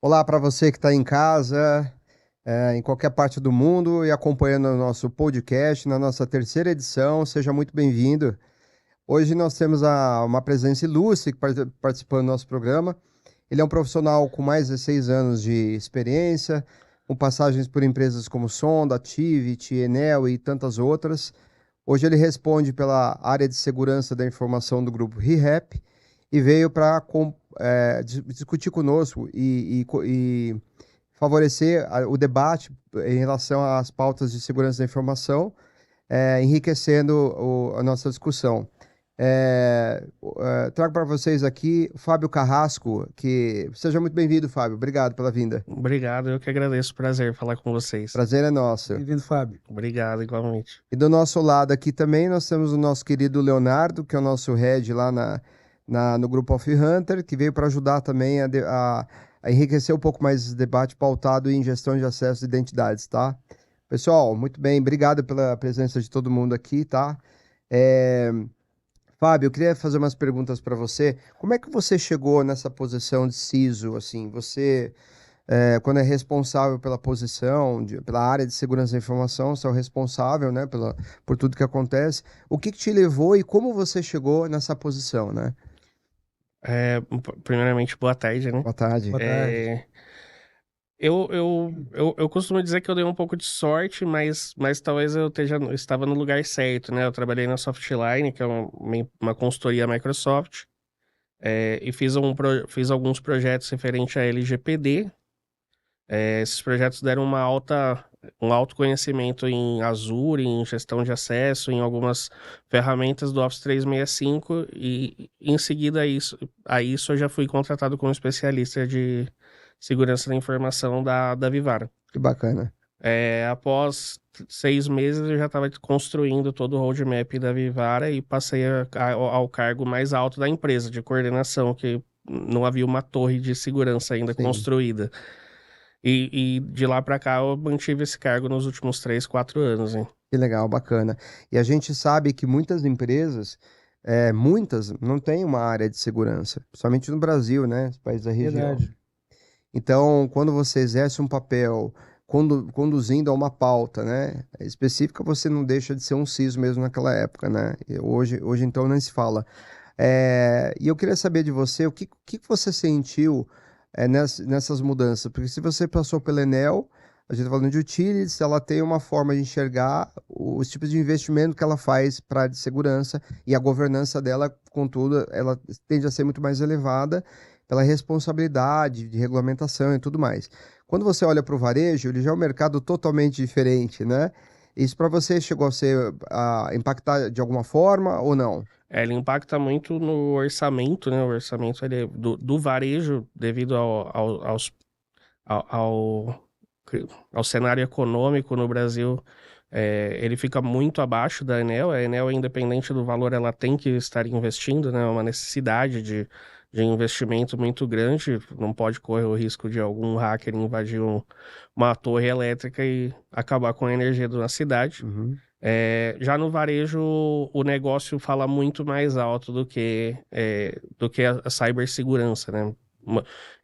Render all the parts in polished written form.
Olá para você que está em casa, em qualquer parte do mundo e acompanhando o nosso podcast na nossa terceira edição. Seja muito bem-vindo. Hoje nós temos uma presença ilustre participando do nosso programa. Ele é um profissional com mais de 6 anos de experiência, com passagens por empresas como Sonda, Tivit, Enel e tantas outras. Hoje ele responde pela área de segurança da informação do grupo ReHap e veio para discutir conosco e favorecer o debate em relação às pautas de segurança da informação, enriquecendo a nossa discussão. Trago para vocês aqui o Fábio Carrasco, que seja muito bem-vindo, Fábio. Obrigado pela vinda. Obrigado, eu que agradeço. Prazer falar com vocês. Prazer é nosso. Bem-vindo, Fábio. Obrigado, igualmente. E do nosso lado aqui também nós temos o nosso querido Leonardo, que é o nosso head lá no grupo Off Hunter, que veio para ajudar também a enriquecer um pouco mais esse debate pautado em gestão de acesso de identidades, tá? Pessoal, muito bem, obrigado pela presença de todo mundo aqui, tá? É, Fábio, eu queria fazer umas perguntas para você. Como é que você chegou nessa posição de CISO, assim? Você quando é responsável pela posição, pela área de segurança da informação, você é o responsável, né, por tudo que acontece. O que te levou e como você chegou nessa posição, né? Primeiramente, boa tarde, né? Boa tarde. Boa tarde. Eu costumo dizer que eu dei um pouco de sorte, mas talvez estava no lugar certo, né? Eu trabalhei na Softline, que é uma consultoria Microsoft, e fiz alguns projetos referentes a LGPD. Esses projetos deram um alto conhecimento em Azure, em gestão de acesso, em algumas ferramentas do Office 365 e em seguida a isso eu já fui contratado como especialista de segurança da informação da Vivara. Que bacana. Após 6 meses eu já estava construindo todo o roadmap da Vivara e passei ao cargo mais alto da empresa, de coordenação, que não havia uma torre de segurança ainda Sim. construída. E de lá pra cá eu mantive esse cargo nos últimos 3, 4 anos, hein? Que legal, bacana. E a gente sabe que muitas empresas, muitas, não têm uma área de segurança, principalmente no Brasil, né? Os países da região. Verdade. Então, quando você exerce um papel conduzindo a uma pauta, né, específica, você não deixa de ser um CISO mesmo naquela época, né? E hoje então nem se fala. E eu queria saber de você, o que você sentiu nessas mudanças? Porque se você passou pela Enel, a gente está falando de utilities, ela tem uma forma de enxergar os tipos de investimento que ela faz para a área de segurança e a governança dela, contudo, ela tende a ser muito mais elevada pela responsabilidade de regulamentação e tudo mais. Quando você olha para o varejo, ele já é um mercado totalmente diferente, né? Isso para você chegou a impactar de alguma forma ou não? Ele impacta muito no orçamento, né? O orçamento do varejo, devido ao, ao, ao cenário econômico no Brasil, ele fica muito abaixo da Enel. A Enel, independente do valor, ela tem que estar investindo, né? É uma necessidade de investimento muito grande. Não pode correr o risco de algum hacker invadir uma torre elétrica e acabar com a energia da cidade. Uhum. Já no varejo, o negócio fala muito mais alto do que a cibersegurança, né?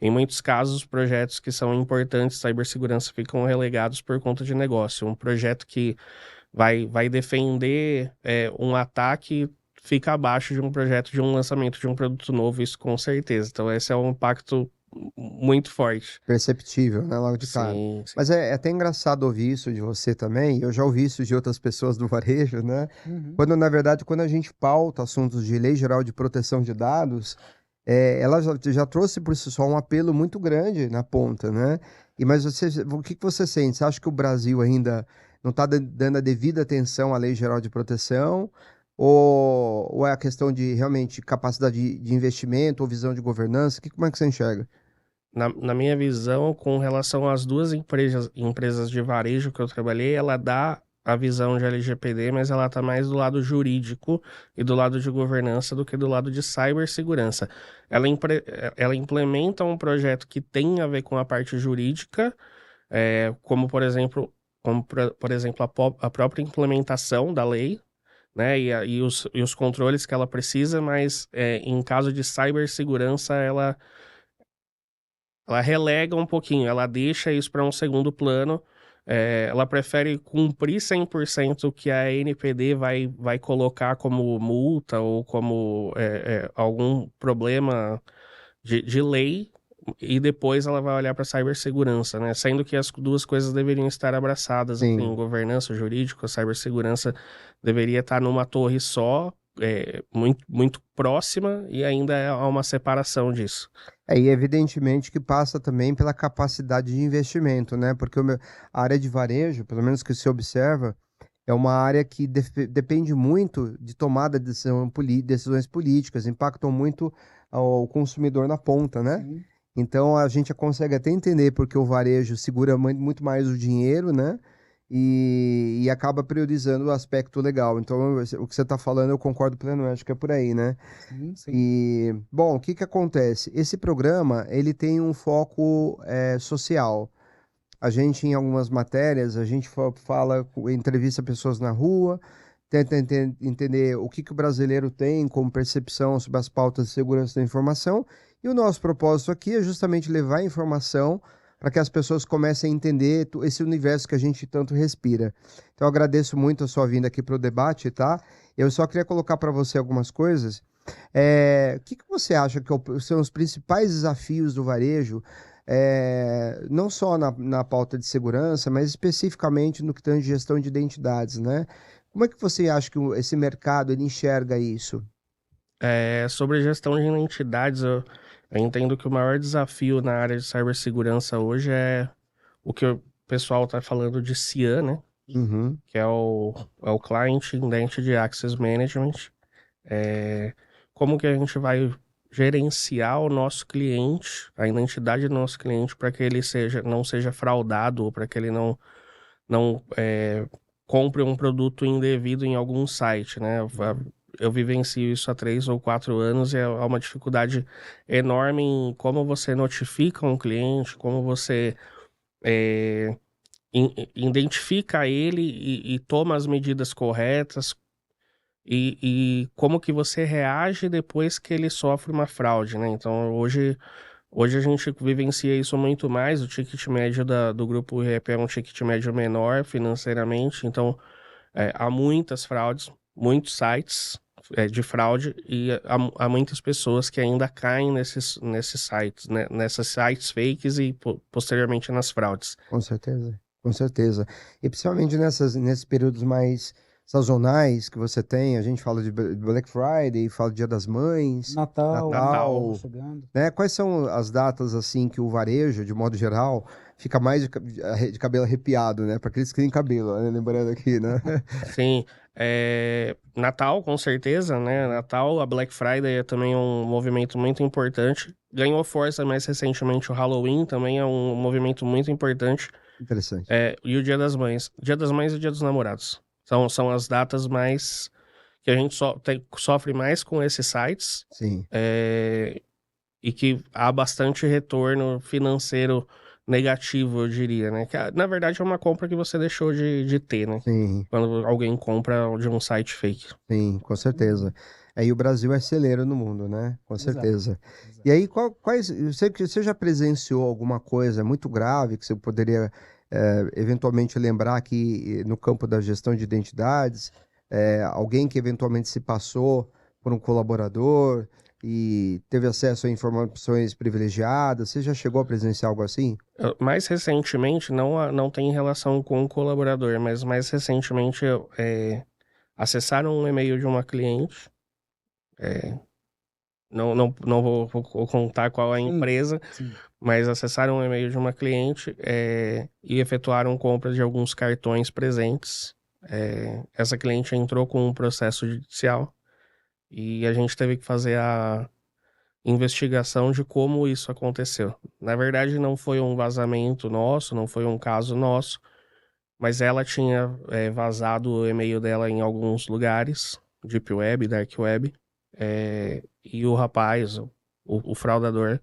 Em muitos casos, os projetos que são importantes de cibersegurança ficam relegados por conta de negócio. Um projeto que vai defender um ataque fica abaixo de um projeto de um lançamento de um produto novo, isso com certeza. Então, esse é um impacto muito forte. Perceptível, né, logo de cara. Sim, sim. Mas é até engraçado ouvir isso de você também. Eu já ouvi isso de outras pessoas do varejo, né? Uhum. Quando, na verdade, quando a gente pauta assuntos de Lei Geral de Proteção de Dados, ela já trouxe por si só um apelo muito grande na ponta, né? Mas o que que você sente? Você acha que o Brasil ainda não está dando a devida atenção à Lei Geral de Proteção? Ou é a questão de realmente capacidade de investimento ou visão de governança? Como é que você enxerga? Na minha visão, com relação às duas empresas de varejo que eu trabalhei, ela dá a visão de LGPD, mas ela está mais do lado jurídico e do lado de governança do que do lado de cibersegurança. Ela implementa um projeto que tem a ver com a parte jurídica, como por exemplo, a própria implementação da lei, né, e os controles que ela precisa, mas em caso de cibersegurança, ela relega um pouquinho, ela deixa isso para um segundo plano. Ela prefere cumprir 100% o que a NPD vai colocar como multa ou como algum problema de lei, e depois ela vai olhar para a cibersegurança, né? Sendo que as duas coisas deveriam estar abraçadas, assim, Sim. governança jurídica, a cibersegurança deveria estar numa torre só, muito, muito próxima, e ainda há uma separação disso. E evidentemente que passa também pela capacidade de investimento, né? Porque a área de varejo, pelo menos que se observa, é uma área que depende muito de tomada de decisões políticas, impactam muito ao consumidor na ponta, né? Sim. Então a gente consegue até entender porque o varejo segura muito mais o dinheiro, né? E acaba priorizando o aspecto legal. Então, o que você está falando, eu concordo plenamente, acho que é por aí, né? Sim, sim. E, bom, o que que acontece? Esse programa, ele tem um foco social. A gente, em algumas matérias, a gente fala, entrevista pessoas na rua, tenta entender o que que o brasileiro tem como percepção sobre as pautas de segurança da informação. E o nosso propósito aqui é justamente levar a informação para que as pessoas comecem a entender esse universo que a gente tanto respira. Então, eu agradeço muito a sua vinda aqui para o debate, tá? Eu só queria colocar para você algumas coisas. O que que você acha que são os principais desafios do varejo, não só na pauta de segurança, mas especificamente no que tange gestão de identidades, né? Como é que você acha que esse mercado ele enxerga isso? Sobre gestão de identidades, eu entendo que o maior desafio na área de cibersegurança hoje é o que o pessoal está falando de CIAM, né? Uhum, Que é o Client Identity Access Management. É, como que a gente vai gerenciar o nosso cliente, a identidade do nosso cliente, para que ele não seja fraudado, ou para que ele não compre um produto indevido em algum site, né? Eu vivencio isso há 3 ou 4 anos, e é uma dificuldade enorme em como você notifica um cliente, como você é, identifica ele e toma as medidas corretas, e como que você reage depois que ele sofre uma fraude, né? Então, hoje a gente vivencia isso muito mais. O ticket médio do grupo REP é um ticket médio menor financeiramente. Então, há muitas fraudes, muitos sites de fraude, e há muitas pessoas que ainda caem nesses sites, né? Nessas sites fakes e posteriormente nas fraudes. com certeza, com certeza. E principalmente nesses períodos mais sazonais que você tem, a gente fala de Black Friday, fala de Dia das Mães, Natal, Ano Natal. Novo Natal, chegando. né? Quais são as datas assim que o varejo, de modo geral, fica mais de cabelo arrepiado, né? Para aqueles que têm cabelo, né? Lembrando aqui, né? Sim, Natal, com certeza, né? Natal, a Black Friday é também um movimento muito importante. Ganhou força mais recentemente o Halloween, também é um movimento muito importante. Interessante. E o Dia das Mães. Dia das Mães e Dia dos Namorados. São as datas mais que a gente sofre mais com esses sites, Sim, e que há bastante retorno financeiro negativo, eu diria, né? Que, na verdade, é uma compra que você deixou de ter, né? sim, Quando alguém compra de um site fake. sim, com certeza. Uhum. Aí o Brasil é celeiro no mundo, né? Com Exato, certeza. E exato. aí, quais, eu sei que você já presenciou alguma coisa muito grave que você poderia eventualmente lembrar aqui no campo da gestão de identidades, alguém que eventualmente se passou por um colaborador e teve acesso a informações privilegiadas. Você já chegou a presenciar algo assim? Mais recentemente, não tem relação com o colaborador, mas mais recentemente acessaram um e-mail de uma cliente. Não vou contar qual é a Sim, empresa, sim. mas acessaram um e-mail de uma cliente, e efetuaram compra de alguns cartões presentes. Essa cliente entrou com um processo judicial, e a gente teve que fazer a investigação de como isso aconteceu. Na verdade, não foi um vazamento nosso, não foi um caso nosso, mas ela tinha vazado o e-mail dela em alguns lugares, Deep Web, Dark Web, e o rapaz, o fraudador,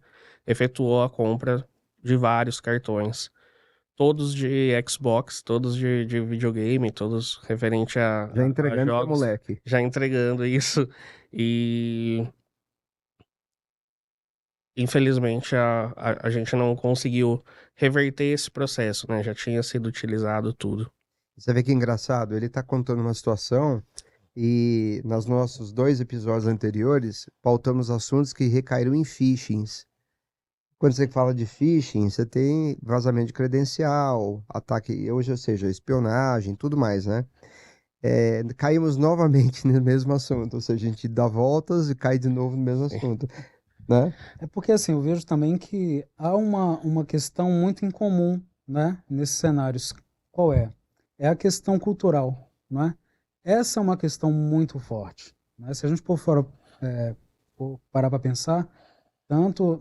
efetuou a compra de vários cartões, todos de Xbox, todos de videogame, todos referente Já a entregando para jogos, moleque. já entregando isso. E infelizmente a gente não conseguiu reverter esse processo, né? Já tinha sido utilizado tudo. Você vê que engraçado, ele está contando uma situação e nos nossos dois episódios anteriores pautamos assuntos que recaíram em phishings. Quando você fala de phishing, você tem vazamento de credencial, ataque, hoje, ou seja, espionagem, tudo mais, né? Caímos novamente no mesmo assunto, ou seja, a gente dá voltas e cai de novo no mesmo Sim. assunto, né? É porque assim, eu vejo também que há uma questão muito incomum, né, nesses cenários. Qual é? É a questão cultural, não é? Essa é uma questão muito forte, né? Se a gente for parar para pensar, tanto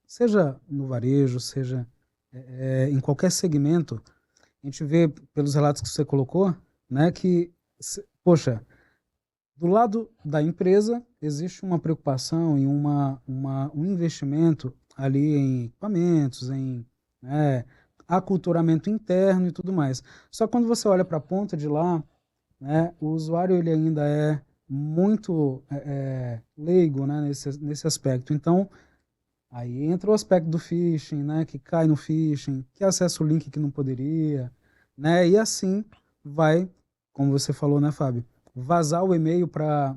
seja no varejo, seja em qualquer segmento, a gente vê pelos relatos que você colocou, né, que, poxa, do lado da empresa, existe uma preocupação e um investimento ali em equipamentos, em né, aculturamento interno e tudo mais. Só que quando você olha para a ponta de lá, né, o usuário ele ainda é muito leigo, né, nesse aspecto. Então, aí entra o aspecto do phishing, né, que cai no phishing, que acessa o link que não poderia, né, e assim vai, como você falou, né, Fábio, vazar o e-mail para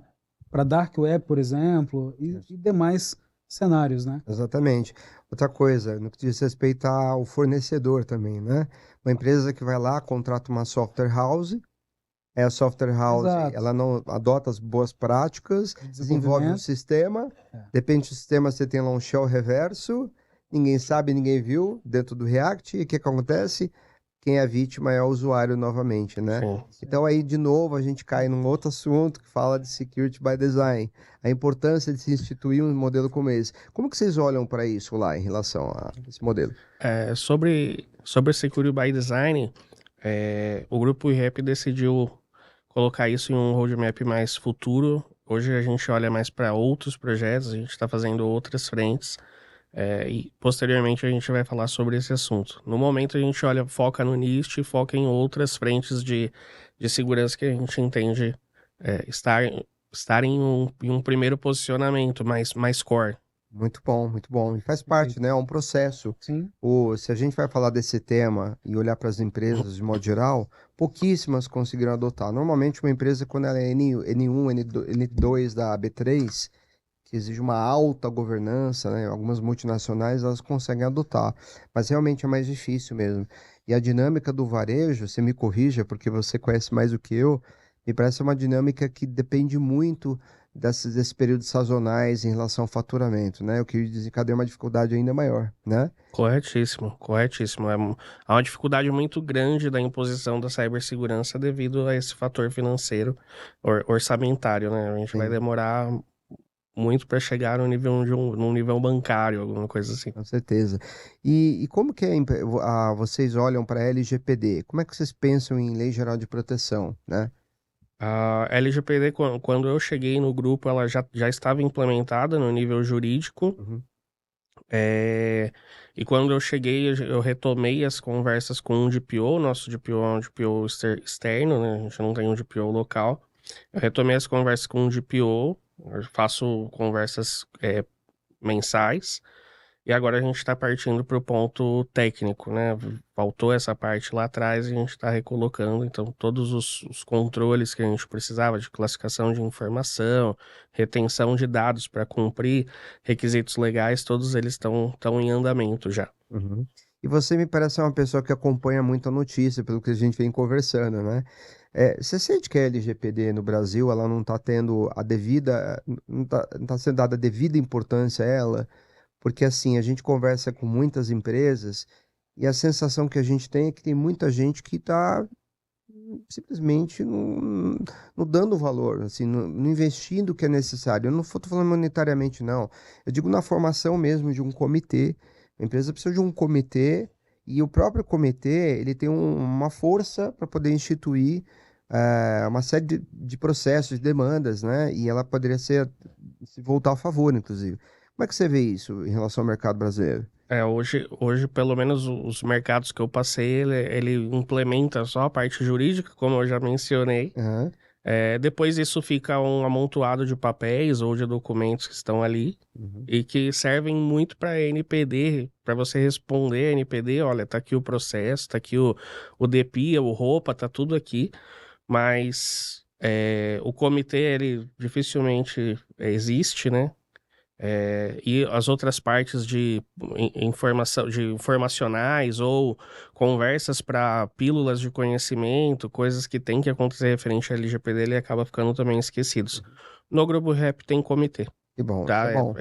dark web, por exemplo, e demais cenários, né? Exatamente. Outra coisa, no que diz respeito ao fornecedor também, né? Uma empresa que vai lá, contrata uma software house, a software house, Exato. ela não adota as boas práticas, De desenvolve um desenvolvimento. sistema, É. depende do sistema, você tem lá um shell reverso, ninguém sabe, ninguém viu, dentro do React, e o que que acontece? Quem é a vítima é o usuário novamente, né? Sim. Então aí, de novo, a gente cai num outro assunto que fala de security by design, a importância de se instituir um modelo como esse. Como que vocês olham para isso lá em relação a esse modelo? Sobre Security by Design, o grupo IREP decidiu colocar isso em um roadmap mais futuro. Hoje a gente olha mais para outros projetos, a gente está fazendo outras frentes, e posteriormente a gente vai falar sobre esse assunto. No momento a gente foca no NIST e foca em outras frentes de segurança que a gente entende estar em um primeiro posicionamento mais core. Muito bom, muito bom. E faz parte, Perfeito. né? É um processo. Sim, Se a gente vai falar desse tema e olhar para as empresas de modo geral, pouquíssimas conseguiram adotar. Normalmente, uma empresa, quando ela é N1, N2 da B3, que exige uma alta governança, né? Algumas multinacionais, elas conseguem adotar. Mas realmente é mais difícil mesmo. E a dinâmica do varejo, você me corrija, porque você conhece mais do que eu, me parece uma dinâmica que depende muito desses períodos sazonais em relação ao faturamento, né? O que desencadeia uma dificuldade ainda maior, né? Corretíssimo, corretíssimo. Há uma dificuldade muito grande da imposição da cibersegurança devido a esse fator financeiro, orçamentário, né? A gente vai Sim, demorar muito para chegar no nível num nível bancário, alguma coisa assim. com certeza. E como que vocês olham para a LGPD? Como é que vocês pensam em Lei Geral de Proteção, né? A LGPD, quando eu cheguei no grupo, ela já estava implementada no nível jurídico. Uhum. É, E quando eu cheguei, eu retomei as conversas com o DPO, nosso DPO é um DPO externo, né? A gente não tem um DPO local. Eu retomei as conversas com o DPO, eu faço conversas mensais, e agora a gente está partindo para o ponto técnico, né? Faltou essa parte lá atrás e a gente está recolocando, então todos os controles que a gente precisava de classificação de informação, retenção de dados para cumprir requisitos legais, todos eles estão em andamento já. Uhum. E você me parece uma pessoa que acompanha muito a notícia, pelo que a gente vem conversando, né? Você sente que a LGPD no Brasil, ela não está tendo a devida, não tá sendo dada a devida importância a ela? Porque assim, a gente conversa com muitas empresas e a sensação que a gente tem é que tem muita gente que está simplesmente não dando valor, assim, não investindo o que é necessário. Eu não estou falando monetariamente, não. Eu digo na formação mesmo de um comitê. A empresa precisa de um comitê e o próprio comitê, ele tem uma força para poder instituir uma série de processos, de demandas, né? E ela poderia se voltar a favor, inclusive. Como é que você vê isso em relação ao mercado brasileiro? Hoje, pelo menos os mercados que eu passei, ele implementa só a parte jurídica, como eu já mencionei. Aham. Depois isso fica um amontoado de papéis ou de documentos que estão ali e que servem muito para NPD, para você responder NPD, olha, tá aqui o processo, tá aqui o DPIA, o ROPA, tá tudo aqui, mas o comitê, ele dificilmente existe, né? E as outras partes de informação, de informacionais ou conversas para pílulas de conhecimento, coisas que tem que acontecer referente à LGPD, ele acaba ficando também esquecidos. No Grupo Rap tem comitê, Que bom, isso tá? é bom.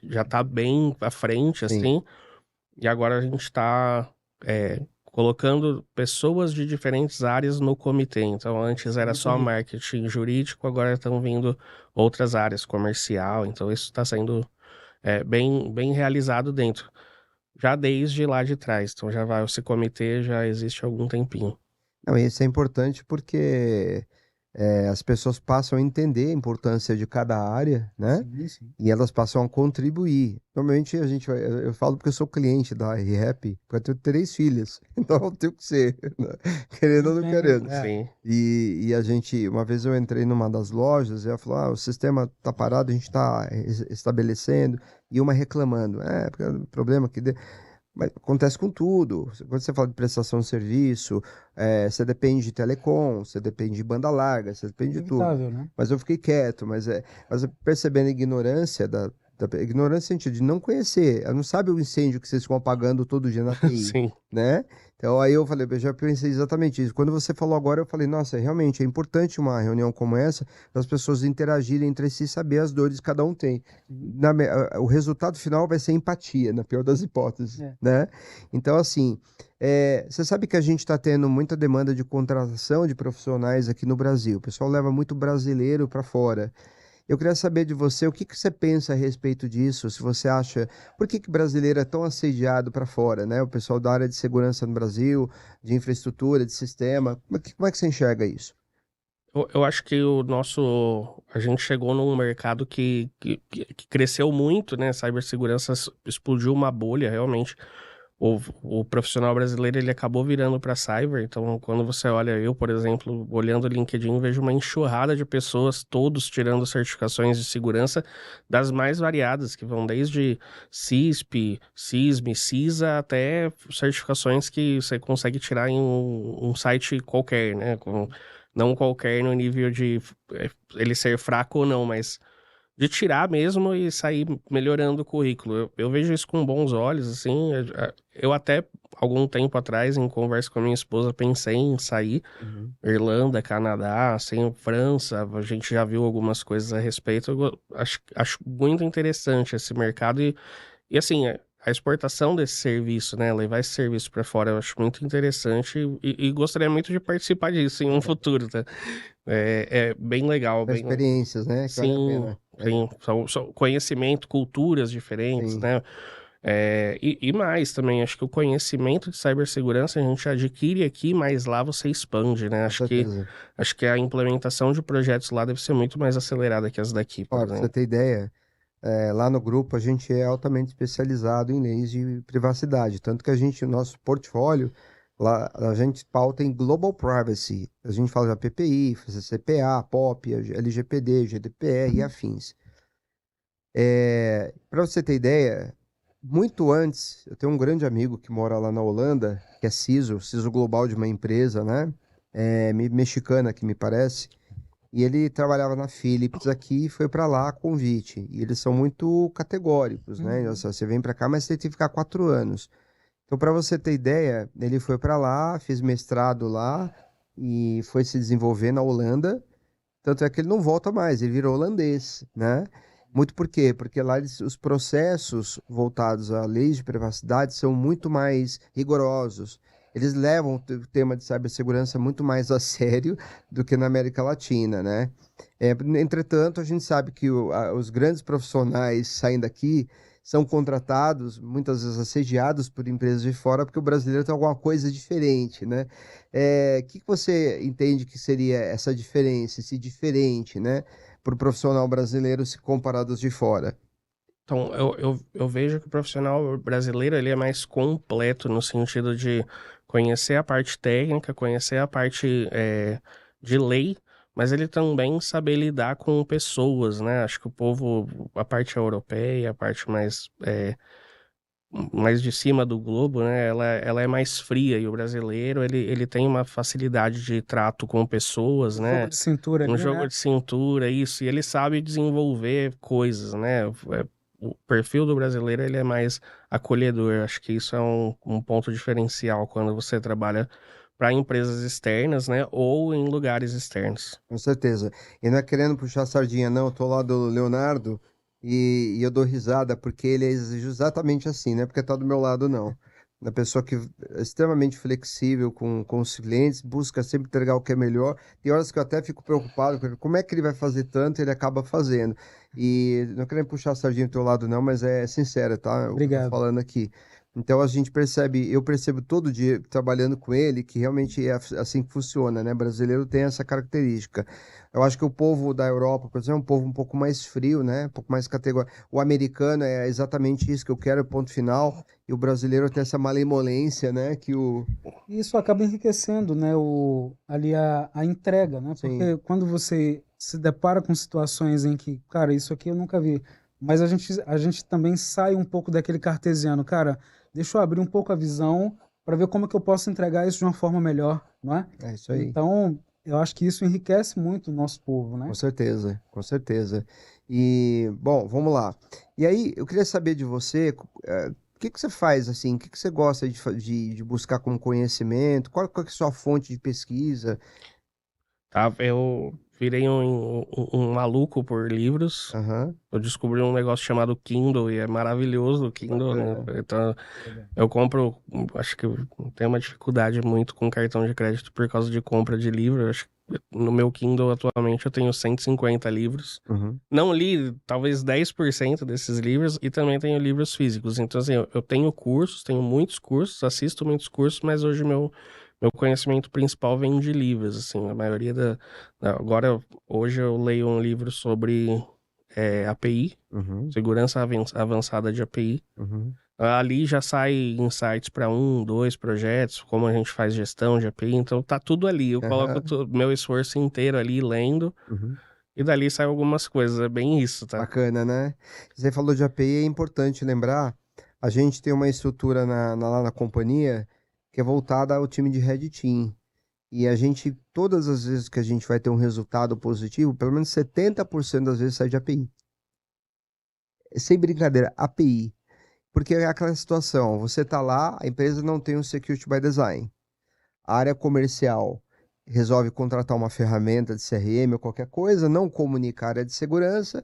Já tá bem à frente, Sim. assim, e agora a gente tá colocando pessoas de diferentes áreas no comitê. Então, antes era só marketing jurídico, agora estão vindo outras áreas, comercial. Então, isso está sendo bem realizado dentro. Já desde lá de trás. Então, esse comitê já existe há algum tempinho. Não, isso é importante porque as pessoas passam a entender a importância de cada área, né? Sim, sim. E elas passam a contribuir. Normalmente eu falo porque eu sou cliente da RRap, porque eu tenho 3 filhas, então eu tenho que ser, né? Querendo ou não querendo. Sim. E uma vez eu entrei numa das lojas e ela falou, o sistema tá parado, a gente tá estabelecendo, e uma reclamando, porque o problema que... Mas acontece com tudo. Quando você fala de prestação de serviço, você depende de telecom, você depende de banda larga, você depende de tudo. Inevitável, né? Mas eu fiquei quieto, mas percebendo a ignorância ignorância no sentido de não conhecer. Ela não sabe o incêndio que vocês ficam apagando todo dia na TI, Sim. né? Então aí eu falei, eu já pensei exatamente isso. Quando você falou agora, eu falei, nossa, realmente é importante uma reunião como essa, para as pessoas interagirem entre si e saber as dores que cada um tem. O resultado final vai ser empatia, na pior das hipóteses, né? Então, assim, você sabe que a gente está tendo muita demanda de contratação de profissionais aqui no Brasil. O pessoal leva muito brasileiro para fora. Eu queria saber de você, o que que você pensa a respeito disso? Se você acha, por que que brasileiro é tão assediado para fora, né? O pessoal da área de segurança no Brasil, de infraestrutura, de sistema, como é que você enxerga isso? Eu acho que a gente chegou num mercado que cresceu muito, né? Cibersegurança explodiu uma bolha, realmente. O profissional brasileiro, ele acabou virando para cyber. Então, quando você olha, eu, por exemplo, olhando o LinkedIn, vejo uma enxurrada de pessoas, todos tirando certificações de segurança das mais variadas, que vão desde CISP, CISM, CISA, até certificações que você consegue tirar em um site qualquer, né? Não qualquer no nível de ele ser fraco ou não, mas de tirar mesmo e sair melhorando o currículo. Eu vejo isso com bons olhos, assim. Eu até, algum tempo atrás, em conversa com a minha esposa, pensei em sair. Irlanda, Canadá, assim, França, a gente já viu algumas coisas a respeito. Acho muito interessante esse mercado e assim, a exportação desse serviço, né, levar esse serviço para fora, eu acho muito interessante e gostaria muito de participar disso em um futuro, tá? É bem legal, Para experiências, né? Que vale a Sim, pena. sim. São conhecimento, culturas diferentes, Sim, né? E mais também, acho que o conhecimento de cibersegurança a gente adquire aqui, mas lá você expande, né? com certeza. Acho que a implementação de projetos lá deve ser muito mais acelerada que as daqui, por Olha, pra você exemplo. ter ideia, lá no grupo a gente é altamente especializado em leis de privacidade, tanto que o nosso portfólio, lá a gente pauta em Global Privacy. A gente fala de PPI, CCPA, POP, LGPD, GDPR e afins. Para você ter ideia, muito antes, eu tenho um grande amigo que mora lá na Holanda, que é CISO global de uma empresa, né? Mexicana, que me parece. E ele trabalhava na Philips aqui e foi para lá a convite. E eles são muito categóricos, né? Nossa, você vem para cá, mas você tem que ficar 4 anos. Então, para você ter ideia, ele foi para lá, fez mestrado lá e foi se desenvolver na Holanda. Tanto é que ele não volta mais, ele virou holandês, né? Muito por quê? Porque lá os processos voltados a leis de privacidade são muito mais rigorosos. Eles levam o tema de cibersegurança muito mais a sério do que na América Latina, né? Entretanto, a gente sabe que os grandes profissionais saindo daqui são contratados, muitas vezes assediados por empresas de fora, porque o brasileiro tem alguma coisa diferente, né? Que você entende que seria essa diferença, esse diferente, né, para o profissional brasileiro se comparado aos de fora? Então, eu vejo que o profissional brasileiro ele é mais completo no sentido de conhecer a parte técnica, conhecer a parte de lei, mas ele também saber lidar com pessoas, né? Acho que o povo, a parte europeia, a parte mais de cima do globo, né? Ela é mais fria e o brasileiro, ele tem uma facilidade de trato com pessoas, Um jogo né? de cintura Um ali, jogo né? de cintura, isso, e ele sabe desenvolver coisas, né? O perfil do brasileiro, ele é mais acolhedor. Acho que isso é um ponto diferencial quando você trabalha para empresas externas, né? Ou em lugares externos. Com certeza. E não é querendo puxar a sardinha, não. Eu tô lá do Leonardo e eu dou risada porque ele é exatamente assim, não é porque tá do meu lado, não. Uma pessoa que é extremamente flexível com os clientes, busca sempre entregar o que é melhor. Tem horas que eu até fico preocupado, porque como é que ele vai fazer tanto e ele acaba fazendo. E não querendo puxar a sardinha do teu lado, não, mas é sincero, tá? O que eu tô Obrigado. falando aqui. Então a gente percebe, eu percebo todo dia trabalhando com ele que realmente é assim que funciona, né? Brasileiro tem essa característica. Eu acho que o povo da Europa, por exemplo, é um povo um pouco mais frio, né? Um pouco mais categórico. O americano é exatamente isso que eu quero, ponto final. E o brasileiro tem essa malemolência, né? Que o. E isso acaba enriquecendo, né, ali a entrega, né? Sim. Porque quando você se depara com situações em que, cara, isso aqui eu nunca vi, mas a gente também sai um pouco daquele cartesiano, cara, deixa eu abrir um pouco a visão para ver como é que eu posso entregar isso de uma forma melhor, não é? É isso aí. Então, eu acho que isso enriquece muito o nosso povo, Com né? certeza, com certeza. E, bom, vamos lá. E aí, eu queria saber de você, o que que você faz assim? O que que você gosta de buscar como conhecimento? Qual que é a sua fonte de pesquisa? Tá? Eu virei um maluco por livros. Aham, Eu descobri um negócio chamado Kindle e é maravilhoso o que Kindle, né? bacana. Então, Que legal. eu compro, acho que eu tenho uma dificuldade muito com cartão de crédito por causa de compra de livro. Eu acho que no meu Kindle atualmente eu tenho 150 livros. Uhum. Não li talvez 10% desses livros e também tenho livros físicos. Então, assim, eu tenho cursos, tenho muitos cursos, assisto muitos cursos, mas hoje meu conhecimento principal vem de livros, assim, a maioria agora, hoje eu leio um livro sobre API, Uhum, segurança avançada de API. uhum. Ali já sai insights para um, dois projetos, como a gente faz gestão de API, então tá tudo ali. Eu coloco Aham, meu esforço inteiro ali lendo uhum. e dali sai algumas coisas. É bem isso, tá? Bacana, né? Você falou de API, é importante lembrar, a gente tem uma estrutura lá na companhia que é voltada ao time de Red Team. E a gente, todas as vezes que a gente vai ter um resultado positivo, pelo menos 70% das vezes sai de API. Sem brincadeira, API. Porque é aquela situação, você tá lá, a empresa não tem um Security by Design. A área comercial resolve contratar uma ferramenta de CRM ou qualquer coisa, não comunica a área de segurança,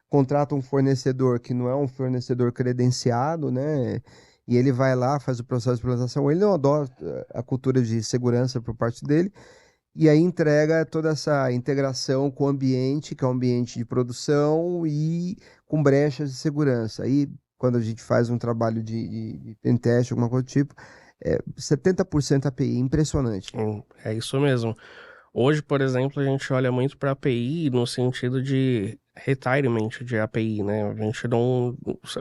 contrata um fornecedor que não é um fornecedor credenciado, né? E ele vai lá, faz o processo de implementação, ele não adota a cultura de segurança por parte dele, e aí entrega toda essa integração com o ambiente, que é um ambiente de produção e com brechas de segurança. Aí, quando a gente faz um trabalho de pentest, alguma coisa do tipo, 70% API, impressionante. É isso mesmo. Hoje, por exemplo, a gente olha muito para API no sentido de retirement de API, né? A gente não.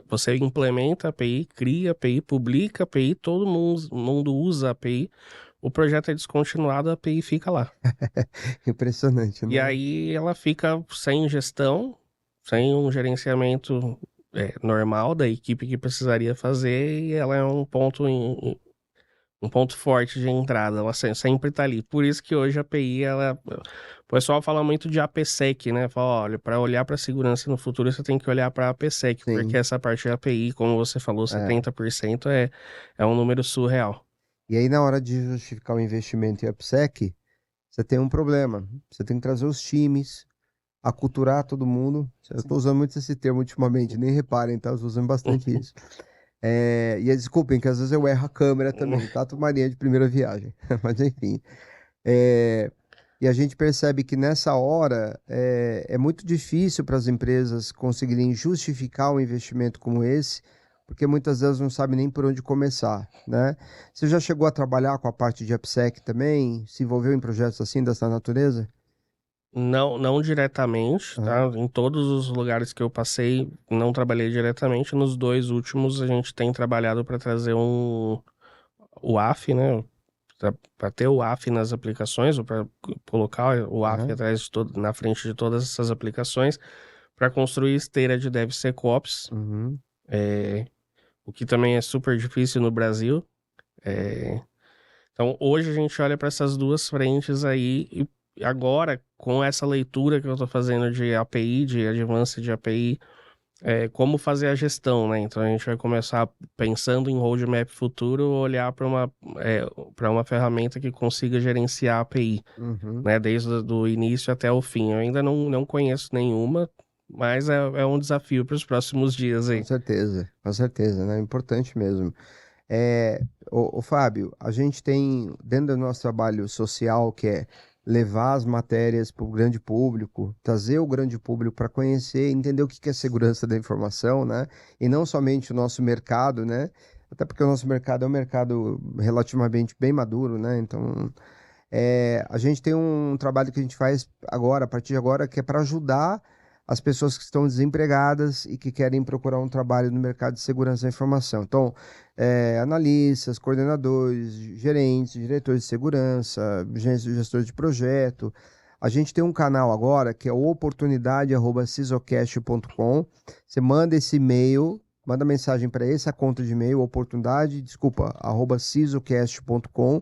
Você implementa a API, cria a API, publica a API, todo mundo usa a API, o projeto é descontinuado, a API fica lá. Impressionante, E né? aí ela fica sem gestão, sem um gerenciamento normal da equipe que precisaria fazer, e ela é um ponto forte de entrada, ela sempre tá ali. Por isso que hoje a API, o pessoal fala muito de APSEC, né? Fala, olha, para olhar para segurança no futuro, você tem que olhar para APSEC, porque Sim. essa parte de API, como você falou, É. 70% é um número surreal. E aí, na hora de justificar o investimento em AppSec, você tem um problema. Você tem que trazer os times, aculturar todo mundo. Eu estou Sim. usando muito esse termo ultimamente, nem reparem, tá? Eu estou usando bastante isso. Desculpem, que às vezes eu erro a câmera também, tá? Marinha de primeira viagem. Mas enfim. É, e a gente percebe que nessa hora é muito difícil para as empresas conseguirem justificar um investimento como esse, porque muitas vezes não sabem nem por onde começar, né? Você já chegou a trabalhar com a parte de AppSec também? Se envolveu em projetos assim dessa natureza? Não, não diretamente, tá? Aham, Em todos os lugares que eu passei, não trabalhei diretamente. Nos dois últimos, a gente tem trabalhado para trazer o AF, né? para ter o AF nas aplicações, ou para colocar o AF atrás de na frente de todas essas aplicações, para construir esteira de DevSecOps, o que também é super difícil no Brasil. Então, hoje a gente olha para essas duas frentes aí, e agora, com essa leitura que eu estou fazendo de API, de Advanced de API, como fazer a gestão, né? Então, a gente vai começar pensando em roadmap futuro, olhar para uma ferramenta que consiga gerenciar a API, né? Desde o início até o fim. Eu ainda não conheço nenhuma, mas é um desafio para os próximos dias aí. Com certeza, né? É importante mesmo. Ô, Fábio, a gente tem, dentro do nosso trabalho social, que é levar as matérias para o grande público, trazer o grande público para conhecer, entender o que é segurança da informação, né? E não somente o nosso mercado, né? Até porque o nosso mercado é um mercado relativamente bem maduro, né? Então, a gente tem um trabalho que a gente faz agora, a partir de agora, que é para ajudar as pessoas que estão desempregadas e que querem procurar um trabalho no mercado de segurança da informação. Então, analistas, coordenadores, gerentes, diretores de segurança, gestores de projeto. A gente tem um canal agora que é o oportunidade@cisocast.com. Você manda esse e-mail, manda mensagem para essa conta de e-mail, @cisocast.com.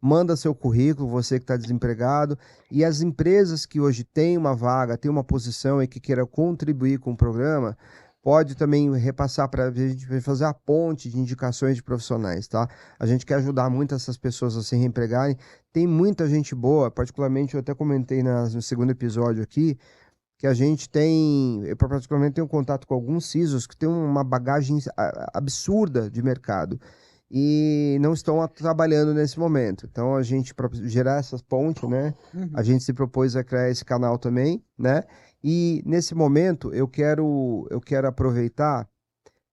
Manda seu currículo, você que está desempregado, e as empresas que hoje têm uma vaga, têm uma posição e que queiram contribuir com o programa, pode também repassar para a gente fazer a ponte de indicações de profissionais, tá? A gente quer ajudar muito essas pessoas a se reempregarem. Tem muita gente boa, particularmente eu até comentei no segundo episódio aqui, que a gente tem, eu particularmente tenho contato com alguns CISOs que têm uma bagagem absurda de mercado e não estão trabalhando nesse momento. Então, a gente, para gerar essas pontes, né, a gente se propôs a criar esse canal também, né, e nesse momento eu quero aproveitar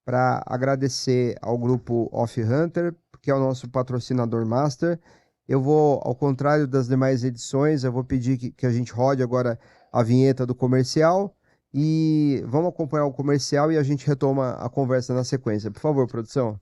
para agradecer ao grupo Off Hunter, que é o nosso patrocinador master. Eu vou, ao contrário das demais edições, eu vou pedir que a gente rode agora a vinheta do comercial e vamos acompanhar o comercial e a gente retoma a conversa na sequência. Por favor, produção.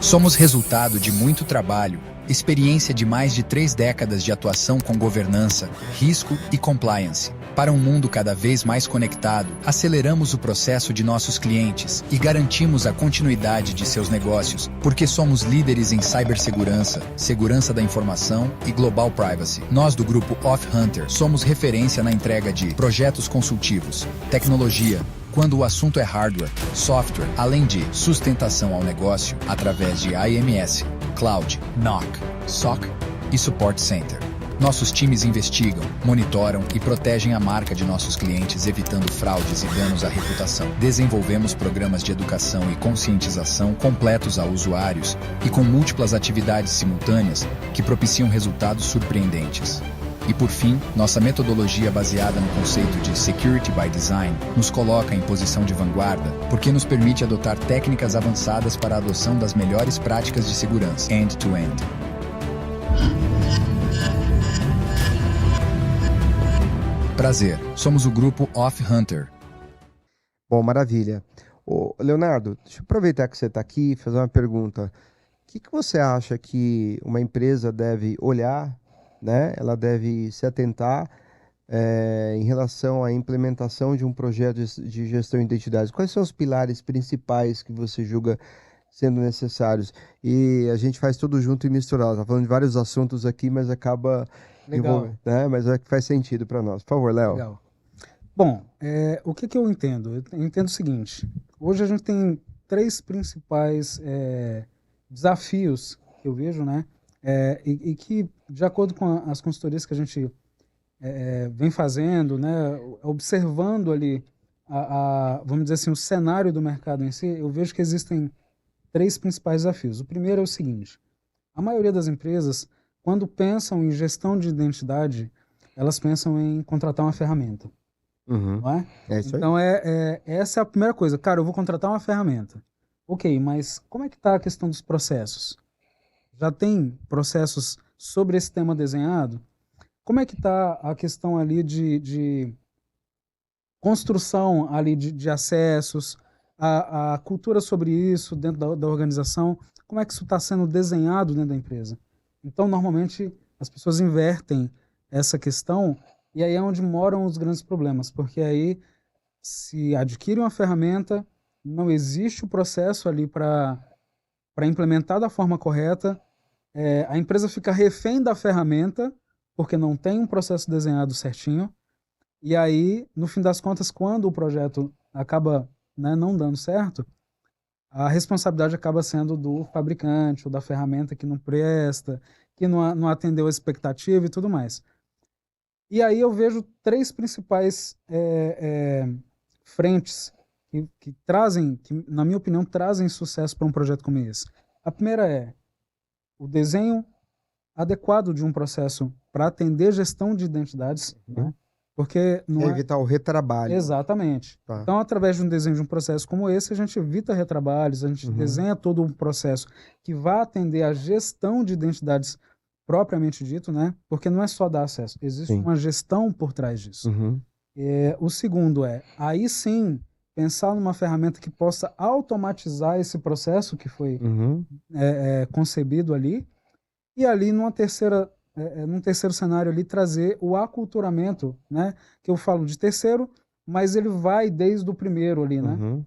Somos resultado de muito trabalho, experiência de mais de 3 décadas de atuação com governança, risco e compliance. Para um mundo cada vez mais conectado, aceleramos o processo de nossos clientes e garantimos a continuidade de seus negócios, porque somos líderes em cibersegurança, segurança da informação e global privacy. Nós do grupo Off Hunter somos referência na entrega de projetos consultivos, tecnologia, quando o assunto é hardware, software, além de sustentação ao negócio através de IMS, Cloud, NOC, SOC e Support Center. Nossos times investigam, monitoram e protegem a marca de nossos clientes, evitando fraudes e danos à reputação. Desenvolvemos programas de educação e conscientização completos a usuários e com múltiplas atividades simultâneas que propiciam resultados surpreendentes. E por fim, nossa metodologia baseada no conceito de Security by Design nos coloca em posição de vanguarda, porque nos permite adotar técnicas avançadas para a adoção das melhores práticas de segurança, end-to-end. Prazer, somos o grupo Off Hunter. Bom, maravilha. Ô, Leonardo, deixa eu aproveitar que você está aqui e fazer uma pergunta. O que você acha que uma empresa deve olhar, né? Ela deve se atentar em relação à implementação de um projeto de gestão de identidades? Quais são os pilares principais que você julga sendo necessários? E a gente faz tudo junto e misturado. Tá falando de vários assuntos aqui, mas acaba envolvendo, né? Mas é que faz sentido para nós. Por favor, Léo. Legal. Bom, o que eu entendo? Eu entendo o seguinte. Hoje a gente tem 3 principais desafios que eu vejo, né? E que, de acordo com as consultorias que a gente vem fazendo, né, observando ali, vamos dizer assim, o cenário do mercado em si, eu vejo que existem 3 principais desafios. O primeiro é o seguinte: a maioria das empresas, quando pensam em gestão de identidade, elas pensam em contratar uma ferramenta. Não é? Isso aí. Então, essa é a primeira coisa. Cara, eu vou contratar uma ferramenta. Ok, mas como é que está a questão dos processos? Já tem processos sobre esse tema desenhado? Como é que está a questão ali de construção ali de acessos, a cultura sobre isso dentro da organização? como é que isso está sendo desenhado dentro da empresa. Então, normalmente, as pessoas invertem essa questão e aí é onde moram os grandes problemas, porque aí se adquire uma ferramenta, não existe o processo ali para implementar da forma correta, a empresa fica refém da ferramenta, porque não tem um processo desenhado certinho, e aí, no fim das contas, quando o projeto acaba, né, não dando certo, a responsabilidade acaba sendo do fabricante ou da ferramenta que não presta, que não atendeu a expectativa e tudo mais. E aí eu vejo três principais frentes que trazem, que, na minha opinião, trazem sucesso para um projeto como esse. A primeira é o desenho adequado de um processo para atender gestão de identidades, né? Porque não evitar o retrabalho. Exatamente. Tá. Então, através de um desenho de um processo como esse, a gente evita retrabalhos, a gente desenha todo um processo que vai atender a gestão de identidades propriamente dito, né? Porque não é só dar acesso, existe uma gestão por trás disso. O segundo aí sim, pensar numa ferramenta que possa automatizar esse processo que foi concebido ali, e ali num terceiro cenário ali trazer o aculturamento, né? Que eu falo de terceiro, mas ele vai desde o primeiro ali, né?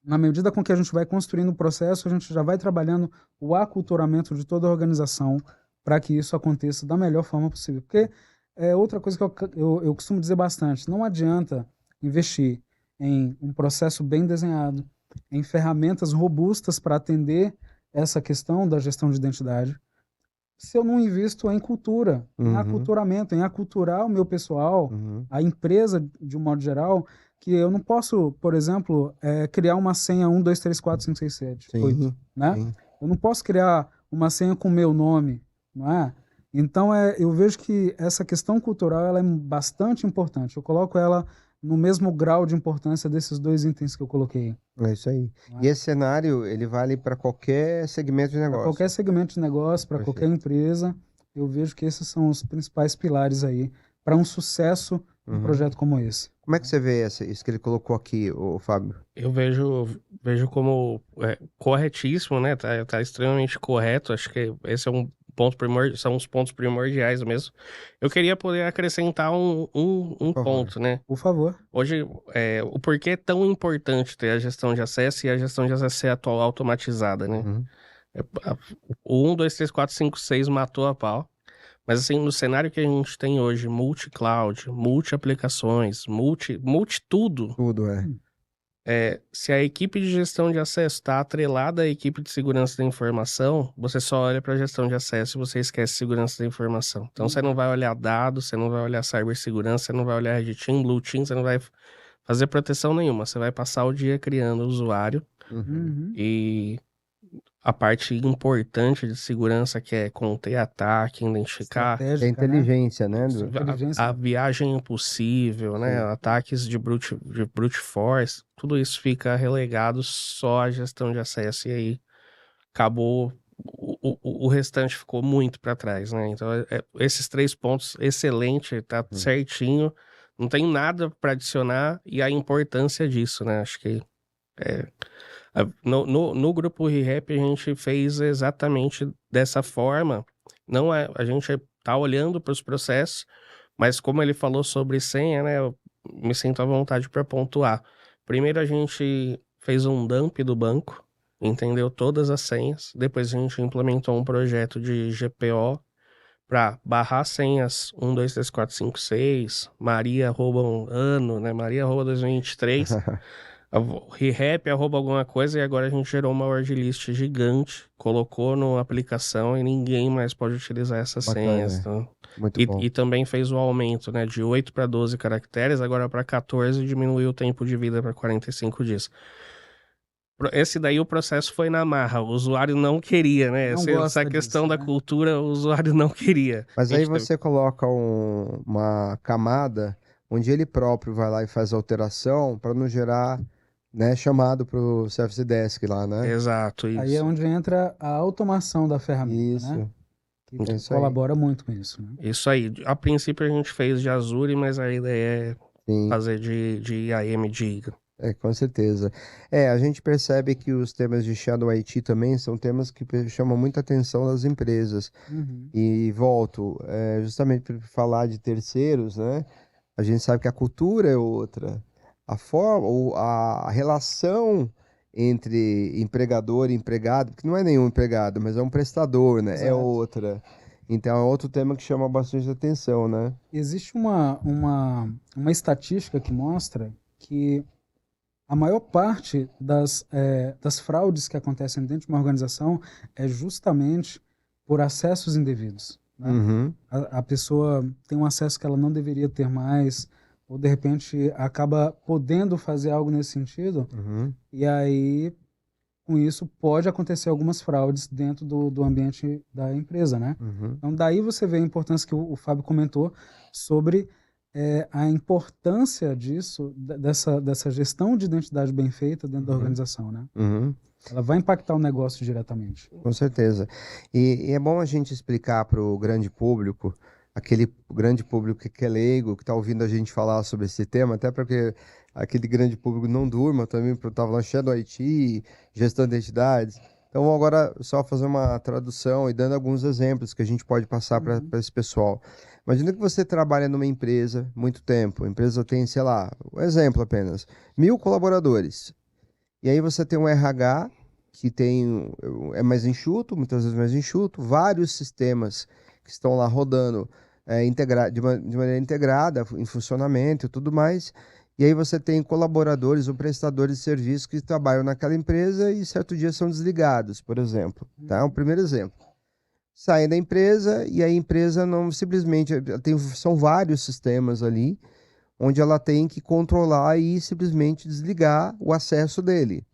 Na medida com que a gente vai construindo o processo, a gente já vai trabalhando o aculturamento de toda a organização para que isso aconteça da melhor forma possível. Porque outra coisa que eu costumo dizer bastante, não adianta investir em um processo bem desenhado, em ferramentas robustas para atender essa questão da gestão de identidade, se eu não invisto em cultura, em aculturamento, em aculturar o meu pessoal, a empresa de um modo geral, que eu não posso, por exemplo, criar uma senha 1, 2, 3, 4, 5, 6, 7, 8, né? Sim. Eu não posso criar uma senha com o meu nome, não é? Então, eu vejo que essa questão cultural ela é bastante importante. Eu coloco ela no mesmo grau de importância desses dois itens que eu coloquei. É isso aí. E esse cenário, ele vale para qualquer segmento de negócio? Para qualquer segmento de negócio, para qualquer empresa, eu vejo que esses são os principais pilares aí para um sucesso um projeto como esse. Como é que você vê isso que ele colocou aqui, Fábio? Eu vejo como corretíssimo, né? Tá extremamente correto. Acho que esse é um ponto são os pontos primordiais mesmo. Eu queria poder acrescentar um ponto, né? Por favor. Hoje, o porquê é tão importante ter a gestão de acesso e a gestão de acesso ser automatizada, né? O 1, 2, 3, 4, 5, 6 matou a pau. Mas assim, no cenário que a gente tem hoje, multi-cloud, multi-aplicações, multi tudo. Tudo, se a equipe de gestão de acesso está atrelada à equipe de segurança da informação, você só olha para a gestão de acesso e você esquece segurança da informação. Então você não vai olhar dados, você não vai olhar cibersegurança, você não vai olhar Red Team, Blue Team, você não vai fazer proteção nenhuma. Você vai passar o dia criando o usuário e a parte importante de segurança, que é conter ataque, identificar... É inteligência, né? A viagem impossível, né? Ataques de brute force, tudo isso fica relegado só à gestão de acesso. E aí acabou, o restante ficou muito para trás, né? Então, esses 3 pontos, excelente, tá certinho. Não tem nada para adicionar e a importância disso, né? Acho que... No grupo ReHap a gente fez exatamente dessa forma. Não a gente tá olhando para os processos, mas como ele falou sobre senha, né, eu me sinto à vontade para pontuar. Primeiro a gente fez um dump do banco, entendeu todas as senhas. Depois a gente implementou um projeto de GPO para barrar senhas 1, 2, 3, 4, 5, 6, Maria arroba um ano, né, Maria arroba 2023. ReHap arroba alguma coisa, e agora a gente gerou uma wordlist gigante, colocou numa aplicação e ninguém mais pode utilizar essas senhas. Então, e também fez o aumento, né, de 8 para 12 caracteres, agora para 14, e diminuiu o tempo de vida para 45 dias. Esse daí o processo foi na marra, o usuário não queria, né? Essa questão da cultura, o usuário não queria. Mas aí você coloca uma camada onde ele próprio vai lá e faz a alteração para não gerar, né, chamado para o Service Desk lá, né? Exato, isso. Aí é onde entra a automação da ferramenta, né? Que colabora muito com isso, né? Isso aí. A princípio a gente fez de Azure, mas a ideia é fazer de IAM de Com certeza. A gente percebe que os temas de Shadow IT também são temas que chamam muita atenção das empresas. Uhum. E volto, justamente para falar de terceiros, né? A gente sabe que a cultura é outra. A forma, ou a relação entre empregador e empregado, que não é nenhum empregado, mas é um prestador, né? É Exato. outra. Então é outro tema que chama bastante atenção, né? Existe uma estatística que mostra que a maior parte das fraudes que acontecem dentro de uma organização é justamente por acessos indevidos, né? Uhum, A pessoa tem um acesso que ela não deveria ter mais, ou de repente acaba podendo fazer algo nesse sentido, uhum, e aí, com isso, pode acontecer algumas fraudes dentro do ambiente da empresa, né? uhum, Então, daí você vê a importância que o Fábio comentou sobre a importância disso, dessa gestão de identidade bem feita dentro da uhum, organização, né? uhum. Ela vai impactar o negócio diretamente. Com certeza. E é bom a gente explicar para o grande público, aquele grande público que é leigo, que está ouvindo a gente falar sobre esse tema, até porque aquele grande público não durma também, porque eu estava lá cheio do IT, gestão de identidades. Então, agora, só fazer uma tradução e dando alguns exemplos que a gente pode passar para Uhum. esse pessoal. Imagina que você trabalha numa empresa muito tempo, a empresa tem, sei lá, um exemplo apenas, 1.000 colaboradores. E aí você tem um RH que é mais enxuto, muitas vezes mais enxuto, vários sistemas que estão lá rodando de maneira integrada, em funcionamento e tudo mais. E aí você tem colaboradores ou prestadores de serviço que trabalham naquela empresa e certo dia são desligados, por exemplo. Tá? É o primeiro exemplo. Saem da empresa e a empresa não simplesmente são vários sistemas ali onde ela tem que controlar e simplesmente desligar o acesso dele.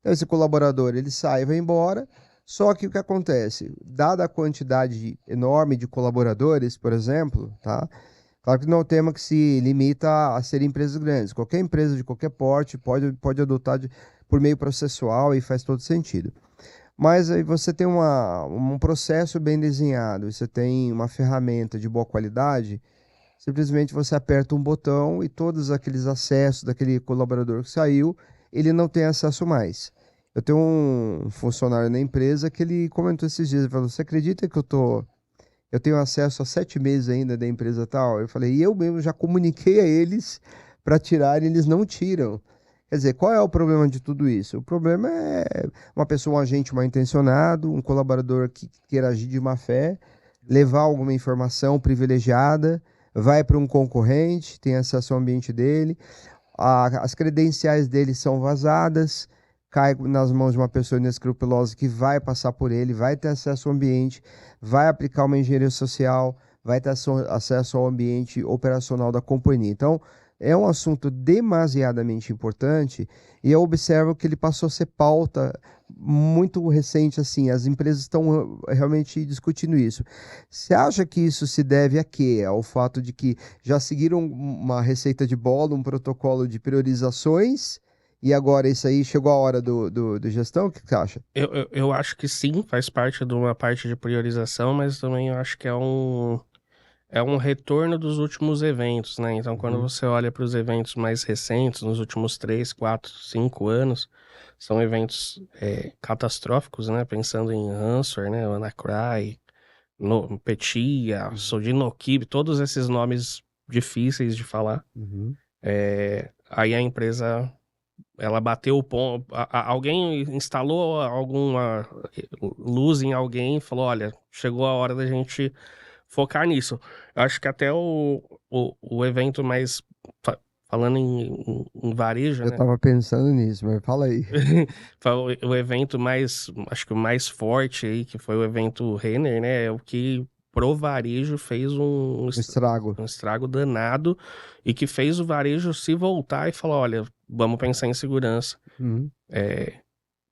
Então, esse colaborador, ele sai e vai embora, só que o que acontece? Dada a quantidade enorme de colaboradores, por exemplo, tá? Claro que não é um tema que se limita a ser empresas grandes. Qualquer empresa de qualquer porte pode adotar por meio processual e faz todo sentido. Mas aí você tem um processo bem desenhado, você tem uma ferramenta de boa qualidade, simplesmente você aperta um botão e todos aqueles acessos daquele colaborador que saiu, ele não tem acesso mais. Eu tenho um funcionário na empresa que ele comentou esses dias, ele falou, você acredita que eu tenho acesso a 7 meses ainda da empresa tal? Eu falei, e eu mesmo já comuniquei a eles para tirar e eles não tiram. Quer dizer, qual é o problema de tudo isso? O problema é uma pessoa, um agente mal intencionado, um colaborador que queira agir de má fé, levar alguma informação privilegiada, vai para um concorrente, tem acesso ao ambiente dele, as credenciais dele são vazadas, cai nas mãos de uma pessoa inescrupulosa que vai passar por ele, vai ter acesso ao ambiente, vai aplicar uma engenharia social, vai ter acesso ao ambiente operacional da companhia. Então, é um assunto demasiadamente importante e eu observo que ele passou a ser pauta muito recente, assim, as empresas estão realmente discutindo isso. Você acha que isso se deve a quê? Ao fato de que já seguiram uma receita de bolo, um protocolo de priorizações, e agora isso aí chegou a hora do gestão? O que você acha? Eu acho que sim, faz parte de uma parte de priorização, mas também eu acho que é um retorno dos últimos eventos, né? Então, quando Uhum, você olha para os eventos mais recentes, nos últimos 3, 4, 5 anos, são eventos catastróficos, né? Pensando em Ransomware, né? WannaCry, no, Petya, uhum, Sodinokibi, todos esses nomes difíceis de falar. uhum, Aí a empresa, ela bateu o ponto, alguém instalou alguma luz em alguém e falou, olha, chegou a hora da gente focar nisso. Eu acho que até o evento mais, falando em varejo, eu né? tava pensando nisso, mas fala aí. O evento mais, acho que o mais forte aí, que foi o evento Renner, né? É o que pro varejo fez O estrago. um estrago danado e que fez o varejo se voltar e falar, olha, vamos pensar em segurança. Uhum, É,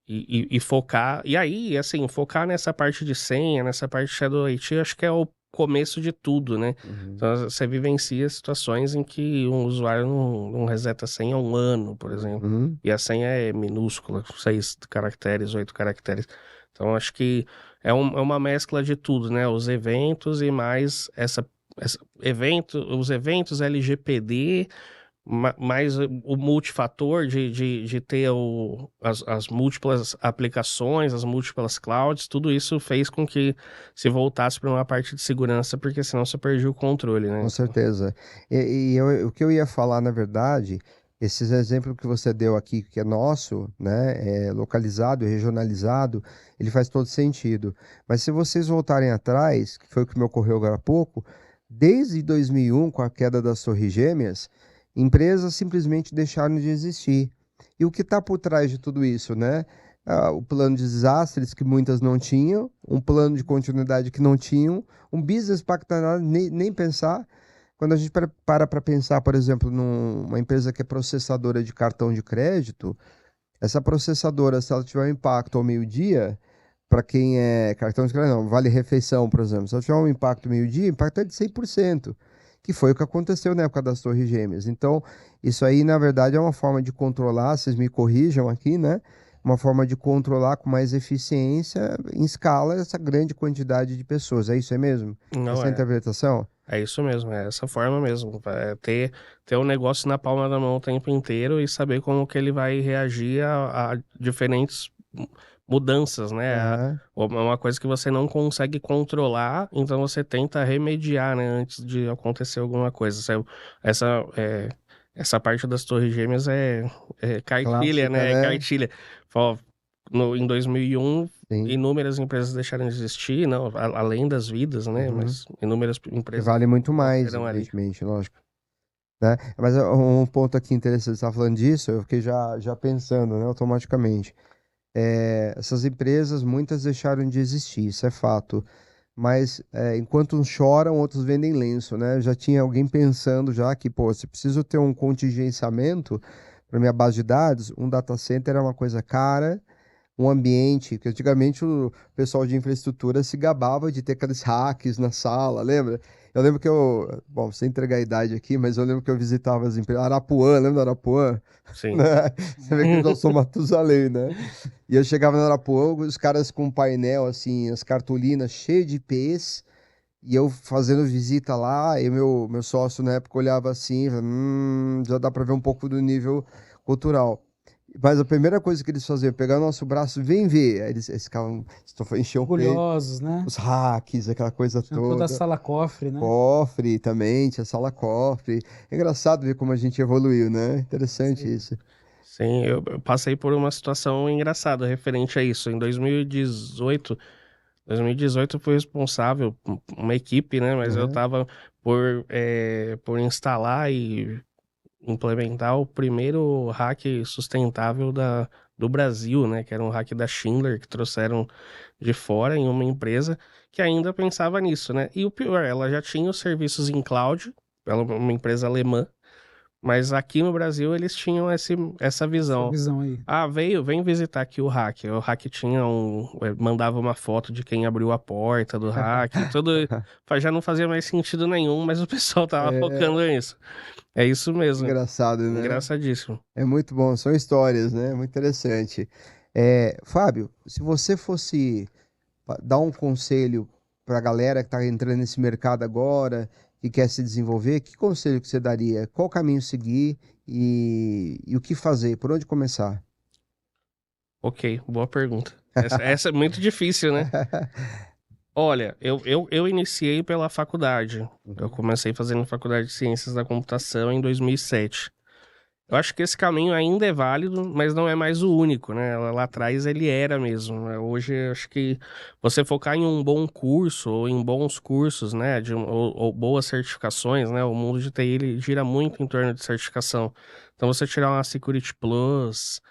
e focar. E aí, assim, focar nessa parte de senha, nessa parte de Shadow IT, acho que é o começo de tudo, né? uhum, Então, você vivencia situações em que um usuário não reseta a senha há um ano, por exemplo. uhum, E a senha é minúscula, 6 caracteres, 8 caracteres. Então, acho que é uma mescla de tudo, né? Os eventos e mais os eventos LGPD, mais o multifator de ter as múltiplas aplicações, as múltiplas clouds, tudo isso fez com que se voltasse para uma parte de segurança, porque senão você perdia o controle, né? Com certeza. O que eu ia falar, na verdade, esses exemplos que você deu aqui, que é nosso, né, é localizado e regionalizado, ele faz todo sentido. Mas se vocês voltarem atrás, que foi o que me ocorreu agora há pouco, desde 2001, com a queda das Torres Gêmeas, empresas simplesmente deixaram de existir. E o que está por trás de tudo isso, né? O plano de desastres que muitas não tinham, um plano de continuidade que não tinham, um business para nem pensar. Quando a gente para pensar, por exemplo, numa empresa que é processadora de cartão de crédito, essa processadora, se ela tiver um impacto ao meio-dia, para quem é cartão de crédito, não, vale refeição, por exemplo, se ela tiver um impacto meio-dia, o impacto é de 100%, que foi o que aconteceu na época das Torres Gêmeas. Então, isso aí, na verdade, é uma forma de controlar, vocês me corrijam aqui, né? Uma forma de controlar com mais eficiência, em escala, essa grande quantidade de pessoas. É isso aí mesmo? Não Essa é a é. interpretação? É isso mesmo, é essa forma mesmo. É ter o negócio na palma da mão o tempo inteiro e saber como que ele vai reagir a diferentes mudanças, né? Aham. Uma coisa que você não consegue controlar, então você tenta remediar, né? Antes de acontecer alguma coisa. Essa parte das Torres Gêmeas é cartilha, Clássica, né? É né? cartilha. Ó, em 2001, Sim. inúmeras empresas deixaram de existir, não, além das vidas, né? Uhum. Mas inúmeras Que empresas vale muito mais, morreram ali. evidentemente, lógico. Né? Mas um ponto aqui interessante, você está falando disso, eu fiquei já pensando, né, automaticamente. Essas empresas, muitas deixaram de existir, isso é fato. Mas enquanto uns choram, outros vendem lenço, né? Já tinha alguém pensando já que, pô, se preciso ter um contingenciamento para minha base de dados, um data center é uma coisa cara, um ambiente, que antigamente o pessoal de infraestrutura se gabava de ter aqueles hacks na sala, lembra? Eu lembro que bom, sem entregar a idade aqui, mas eu lembro que eu visitava as empresas, Arapuã, lembra da Arapuã? Sim. Né? Você vê que eu já sou Matusalém, né? E eu chegava na Arapuã, os caras com um painel, assim, as cartolinas cheias de IPs, e eu fazendo visita lá, e meu sócio na época olhava assim, falava, já dá pra ver um pouco do nível cultural. Mas a primeira coisa que eles faziam, pegar o nosso braço, vem ver. Aí eles ficavam, enchiam o peito, Orgulhosos, né? os hacks, aquela coisa Tinha toda a toda. sala cofre, né? Cofre também, tinha sala cofre. É engraçado ver como a gente evoluiu, né? Interessante Sim. isso. Sim, eu passei por uma situação engraçada referente a isso. Em 2018 eu fui responsável por uma equipe, né? Mas eu Uhum. estava por instalar e implementar o primeiro hack sustentável do Brasil, né? Que era um hack da Schindler que trouxeram de fora em uma empresa que ainda pensava nisso, né? E o pior, ela já tinha os serviços em cloud, ela é uma empresa alemã, mas aqui no Brasil eles tinham essa Essa visão. visão aí. Ah, vem visitar aqui o hack. O hack tinha mandava uma foto de quem abriu a porta do hack, tudo já não fazia mais sentido nenhum, mas o pessoal tava É focando nisso. É isso mesmo, engraçado, né? engraçadíssimo. É muito bom, são histórias, né? Muito interessante. Fábio, se você fosse dar um conselho para a galera que está entrando nesse mercado agora, que quer se desenvolver, que conselho que você daria? Qual caminho seguir e o que fazer? Por onde começar? Ok, boa pergunta. Essa é muito difícil, né? Olha, eu iniciei pela faculdade. Eu Uhum. comecei fazendo faculdade de Ciências da Computação em 2007. Eu acho que esse caminho ainda é válido, mas não é mais o único, né? Lá atrás ele era mesmo, né? Hoje eu acho que você focar em um bom curso ou em bons cursos, né? Ou boas certificações, né? O mundo de TI ele gira muito em torno de certificação. Então você tirar uma Security Plus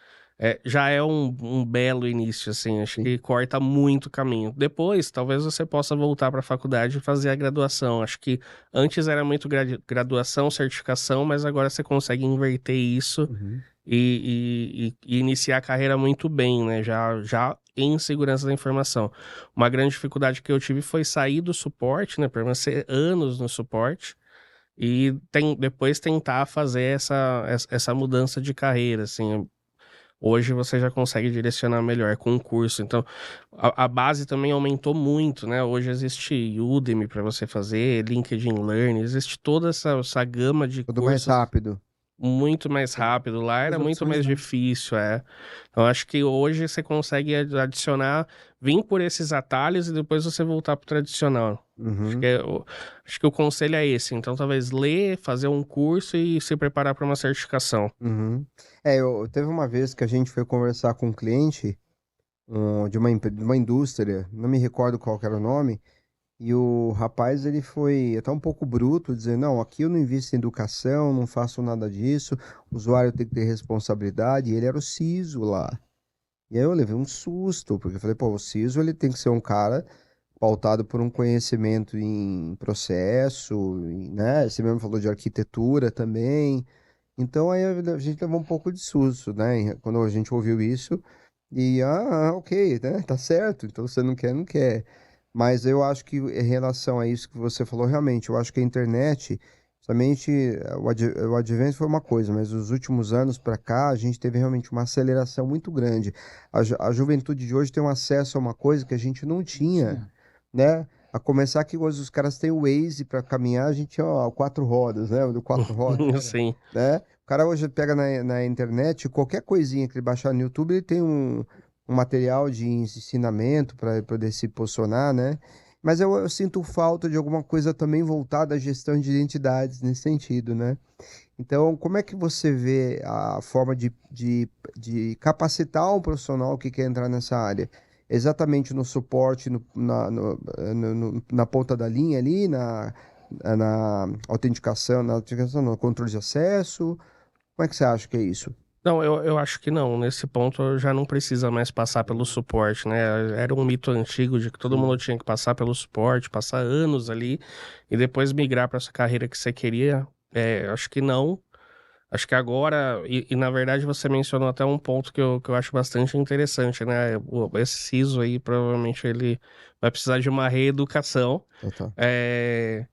já é um belo início, assim. Acho Sim. que corta muito caminho. Depois, talvez você possa voltar para a faculdade e fazer a graduação. Acho que antes era muito graduação, certificação, mas agora você consegue inverter isso Uhum. e iniciar a carreira muito bem, né? Já em segurança da informação. Uma grande dificuldade que eu tive foi sair do suporte, né? Permanecer anos no suporte e depois tentar fazer essa mudança de carreira, assim. Hoje você já consegue direcionar melhor com o curso. Então, a base também aumentou muito, né? Hoje existe Udemy para você fazer, LinkedIn Learning, existe toda essa gama de Tudo mais cursos. rápido. muito mais rápido. Lá era as muito opções, mais né? difícil, é. Então, acho que hoje você consegue adicionar, vir por esses atalhos e depois você voltar pro tradicional. Acho Uhum. que, acho que o conselho é esse. Então, talvez ler, fazer um curso e se preparar para uma certificação. Uhum. Teve uma vez que a gente foi conversar com um cliente de uma indústria, não me recordo qual que era o nome, e o rapaz ele foi até um pouco bruto, dizendo, não, aqui eu não invisto em educação, não faço nada disso, o usuário tem que ter responsabilidade, e ele era o CISO lá. E aí eu levei um susto, porque eu falei, pô, o CISO ele tem que ser um cara pautado por um conhecimento em processo, né? Você mesmo falou de arquitetura também. Então aí a gente levou um pouco de susto, né? Quando a gente ouviu isso. E, ok, né? Tá certo. Então você não quer, não quer. Mas eu acho que em relação a isso que você falou, realmente, eu acho que a internet, somente o advento foi uma coisa, mas os últimos anos para cá, a gente teve realmente uma aceleração muito grande. A juventude de hoje tem um acesso a uma coisa que a gente não Não tinha, tinha. né? A começar que hoje os caras têm o Waze para caminhar, a gente tinha ó, quatro rodas, né? O do quatro rodas, Era. Sim. né? O cara hoje pega na internet, qualquer coisinha que ele baixar no YouTube, ele tem um material de ensinamento para poder se posicionar, né? Mas eu sinto falta de alguma coisa também voltada à gestão de identidades nesse sentido, né? Então, como é que você vê a forma de capacitar um profissional que quer entrar nessa área? Exatamente no suporte, na ponta da linha ali, na autenticação, no controle de acesso? Como é que você acha que é isso? Não, eu acho que não. Nesse ponto já não precisa mais passar pelo suporte, né? Era um mito antigo de que todo mundo Sim. tinha que passar pelo suporte, passar anos ali e depois migrar para essa carreira que você queria. Acho que não. Acho que agora, na verdade você mencionou até um ponto que eu acho bastante interessante, né? Esse CISO aí, provavelmente ele vai precisar de uma reeducação. Tá. É,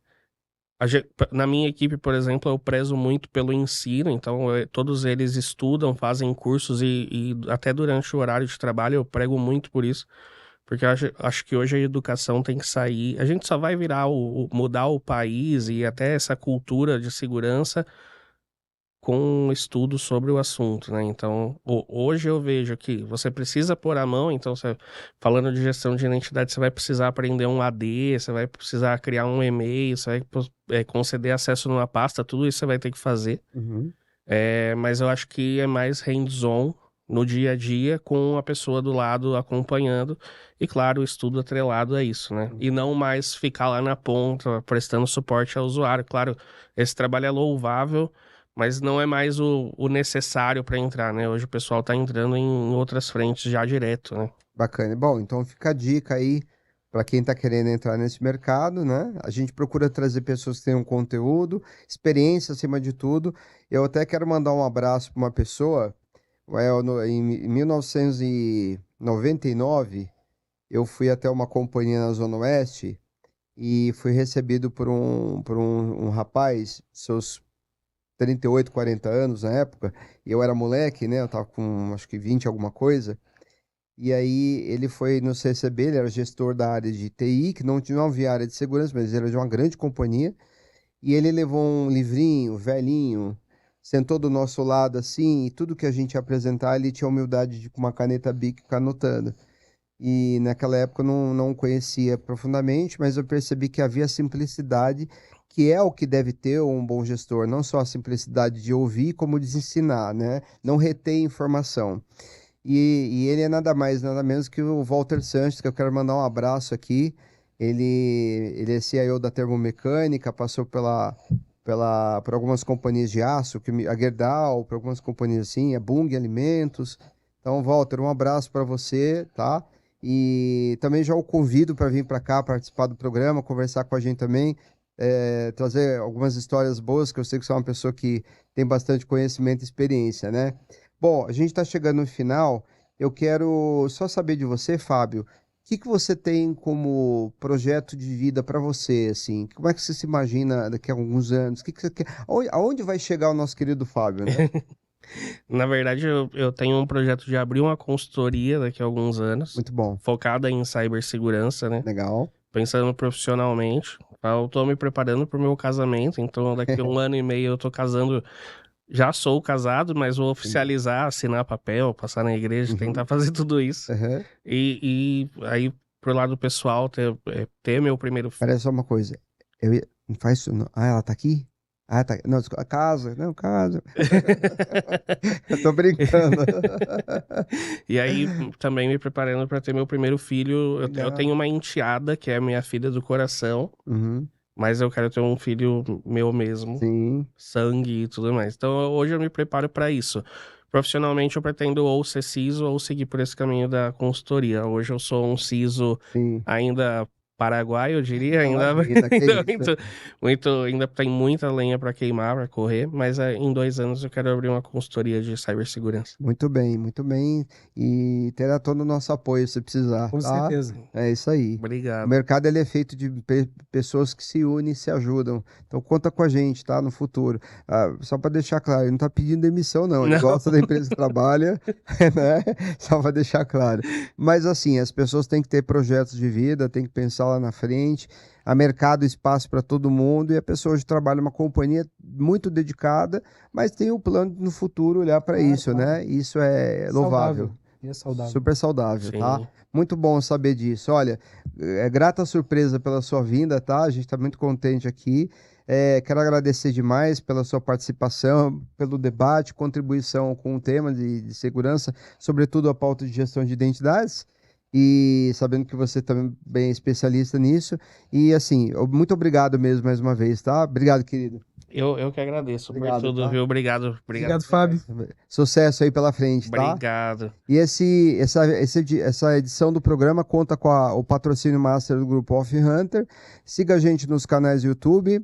na minha equipe, por exemplo, eu prezo muito pelo ensino, então todos eles estudam, fazem cursos e até durante o horário de trabalho eu prego muito por isso, porque eu acho que hoje a educação tem que sair. A gente só vai virar mudar o país e até essa cultura de segurança com um estudo sobre o assunto, né? Então, hoje eu vejo que você precisa pôr a mão, então, falando de gestão de identidade, você vai precisar aprender um AD, você vai precisar criar um e-mail, você vai conceder acesso numa pasta, tudo isso você vai ter que fazer. Uhum. Mas eu acho que é mais hands-on no dia a dia, com a pessoa do lado acompanhando, e claro, o estudo atrelado a isso, né? E não mais ficar lá na ponta, prestando suporte ao usuário. Claro, esse trabalho é louvável, mas não é mais o necessário para entrar, né? Hoje o pessoal está entrando em outras frentes já direto, né? Bacana. Bom, então fica a dica aí para quem está querendo entrar nesse mercado, né? A gente procura trazer pessoas que tenham conteúdo, experiência acima de tudo. Eu até quero mandar um abraço para uma pessoa. Em 1999, eu fui até uma companhia na Zona Oeste e fui recebido por um rapaz, seus 38, 40 anos na época, e eu era moleque, né? Eu tava com acho que 20 alguma coisa. E aí ele foi nos receber, ele era gestor da área de TI, que não havia área de segurança, mas ele era de uma grande companhia. E ele levou um livrinho, velhinho, sentou do nosso lado assim, e tudo que a gente ia apresentar, ele tinha a humildade de com uma caneta Bic ficar anotando. E naquela época eu não conhecia profundamente, mas eu percebi que havia simplicidade, que é o que deve ter um bom gestor, não só a simplicidade de ouvir, como de ensinar, né? Não reter informação. E ele é nada mais, nada menos que o Walter Sanches, que eu quero mandar um abraço aqui. Ele é CIO da Termomecânica, passou por algumas companhias de aço, a Gerdau, por algumas companhias assim, a Bung Alimentos. Então, Walter, um abraço para você, tá? E também já o convido para vir para cá participar do programa, conversar com a gente também, trazer algumas histórias boas, que eu sei que você é uma pessoa que tem bastante conhecimento e experiência, né? Bom, a gente está chegando no final. Eu quero só saber de você, Fábio, o que que você tem como projeto de vida para você, assim? Como é que você se imagina daqui a alguns anos? O que que você quer? Aonde vai chegar o nosso querido Fábio, né? Na verdade, eu tenho um projeto de abrir uma consultoria daqui a alguns anos, Muito bom. focada em cibersegurança, né? Legal. Pensando profissionalmente. Eu tô me preparando pro meu casamento, então daqui a um ano e meio eu tô casando Já sou casado, mas vou oficializar, assinar papel, passar na igreja, tentar fazer tudo isso. Aham. E aí, pro lado pessoal, ter meu primeiro filho. Parece só uma coisa. Não faz isso, não. Ah, ela tá aqui? Ah, tá. Não, casa. Não, casa. Eu tô brincando. E aí, também me preparando para ter meu primeiro filho. Eu Legal. tenho uma enteada, que é a minha filha do coração, Uhum, mas eu quero ter um filho meu mesmo, sim. sangue e tudo mais. Então, hoje eu me preparo para isso. Profissionalmente, eu pretendo ou ser CISO ou seguir por esse caminho da consultoria. Hoje eu sou um CISO Sim. ainda paraguaio, eu diria, ainda, Imagina, que ainda isso. ainda tem muita lenha para queimar, para correr, mas em 2 anos eu quero abrir uma consultoria de cibersegurança. Muito bem, muito bem. E terá todo o nosso apoio se precisar, Com tá? certeza. É isso aí. O Obrigado. mercado ele é feito de pessoas que se unem e se ajudam. Então conta com a gente, tá? No futuro. Ah, só para deixar claro, ele não tá pedindo demissão, não. Ele Não. gosta da empresa que trabalha, né? Só para deixar claro. Mas assim, as pessoas têm que ter projetos de vida, têm que pensar lá na frente. Há mercado, espaço para todo mundo e a pessoa hoje trabalha numa companhia muito dedicada, mas tem o plano no futuro olhar para isso, Claro. né? Isso é louvável. E é saudável. Super saudável, tá? Sim. Muito bom saber disso. Olha, é grata surpresa pela sua vinda, tá? A gente tá muito contente aqui. Quero agradecer demais pela sua participação, pelo debate, contribuição com o tema de segurança, sobretudo a pauta de gestão de identidades. E sabendo que você também é especialista nisso. E assim, muito obrigado mesmo mais uma vez, tá? Obrigado, querido. Eu que agradeço Obrigado, por tudo, tá? viu? Obrigado. Obrigado, Fábio. Sucesso aí pela frente, tá? Obrigado. E essa edição do programa conta com o patrocínio master do grupo Off Hunter. Siga a gente nos canais do YouTube.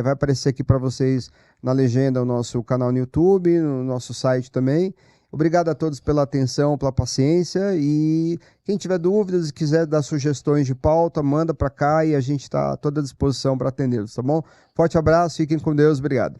Vai aparecer aqui para vocês na legenda o nosso canal no YouTube, no nosso site também. Obrigado a todos pela atenção, pela paciência. E quem tiver dúvidas e quiser dar sugestões de pauta, manda para cá e a gente está à toda disposição para atendê-los, tá bom? Forte abraço, fiquem com Deus. Obrigado.